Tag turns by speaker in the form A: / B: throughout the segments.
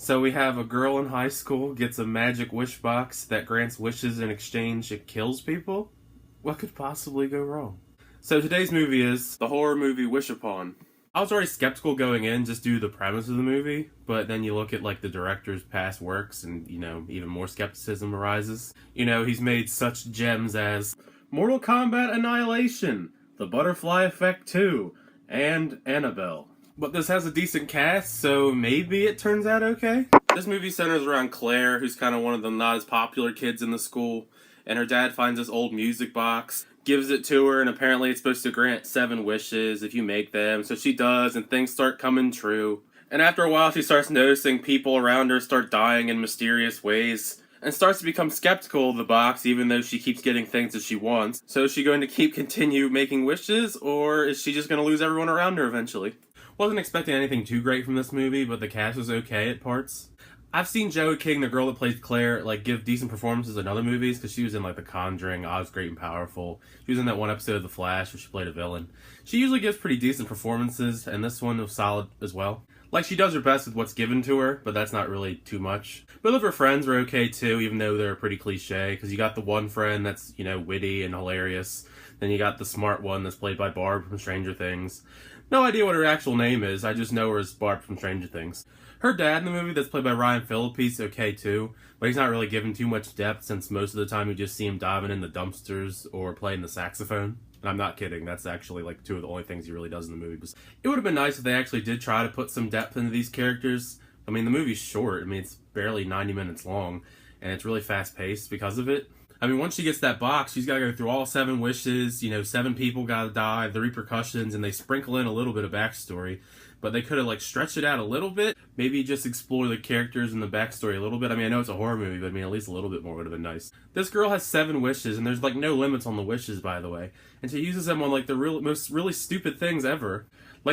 A: So we have a girl in high school gets a magic wish box that grants wishes in exchange it kills people? What could possibly go wrong? So today's movie is the horror movie Wish Upon. I was already skeptical going in just due to the premise of the movie, but then you look at like the director's past works and, even more skepticism arises. He's made such gems as Mortal Kombat Annihilation, The Butterfly Effect 2, and Annabelle. But this has a decent cast, so maybe it turns out okay. This movie centers around Claire, who's kind of one of the not as popular kids in the school, and her dad finds this old music box, gives it to her, and apparently it's supposed to grant 7 wishes if you make them, so she does, and things start coming true. And after a while, she starts noticing people around her start dying in mysterious ways, and starts to become skeptical of the box, even though she keeps getting things that she wants. So is she going to continue making wishes, or is she just going to lose everyone around her eventually? Wasn't expecting anything too great from this movie, but the cast was okay at parts. I've seen Joey King, the girl that plays Claire, give decent performances in other movies, because she was in The Conjuring, Oz Great and Powerful. She was in that one episode of The Flash where she played a villain. She usually gives pretty decent performances, and this one was solid as well. She does her best with what's given to her, but that's not really too much. Both of her friends were okay too, even though they're pretty cliche, because you got the one friend that's, witty and hilarious. Then you got the smart one that's played by Barb from Stranger Things. No idea what her actual name is, I just know her as Barb from Stranger Things. Her dad in the movie that's played by Ryan Philippe is okay too, but he's not really given too much depth since most of the time you just see him diving in the dumpsters or playing the saxophone. And I'm not kidding, that's actually 2 of the only things he really does in the movie. It would have been nice if they actually did try to put some depth into these characters. I mean, the movie's short, it's barely 90 minutes long, and it's really fast paced because of it. Once she gets that box, she's got to go through all 7 wishes, 7 people gotta die, the repercussions, and they sprinkle in a little bit of backstory. But they could have, stretched it out a little bit. Maybe just explore the characters and the backstory a little bit. I know it's a horror movie, but at least a little bit more would have been nice. This girl has 7 wishes, and there's, no limits on the wishes, by the way. And she uses them on, the most really stupid things ever.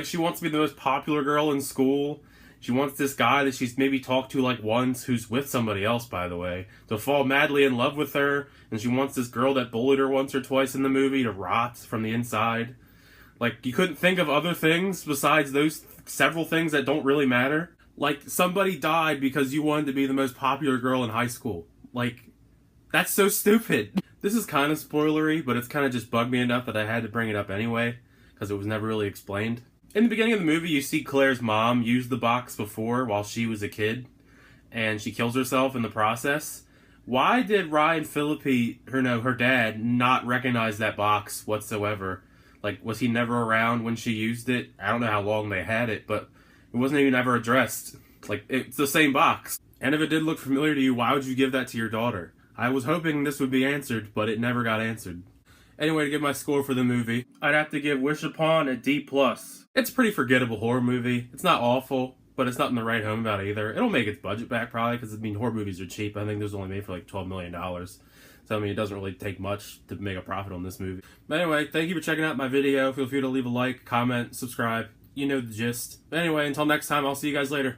A: She wants to be the most popular girl in school. She wants this guy that she's maybe talked to once, who's with somebody else, by the way, to fall madly in love with her. And she wants this girl that bullied her once or twice in the movie to rot from the inside. You couldn't think of other things besides those several things that don't really matter? Somebody died because you wanted to be the most popular girl in high school. That's so stupid. This is kind of spoilery, but it's kind of just bugged me enough that I had to bring it up anyway, because it was never really explained. In the beginning of the movie, you see Claire's mom use the box before while she was a kid, and she kills herself in the process. Why did Ryan Philippe, her dad, not recognize that box whatsoever? Was he never around when she used it? I don't know how long they had it, but it wasn't even ever addressed. It's the same box. And if it did look familiar to you, why would you give that to your daughter? I was hoping this would be answered, but it never got answered. Anyway, to give my score for the movie, I'd have to give Wish Upon a D+. It's a pretty forgettable horror movie. It's not awful, but it's nothing to write home about either. It'll make its budget back probably, because horror movies are cheap. I think this was only made for $12 million. So, it doesn't really take much to make a profit on this movie. But anyway, thank you for checking out my video. Feel free to leave a like, comment, subscribe. You know the gist. But anyway, until next time, I'll see you guys later.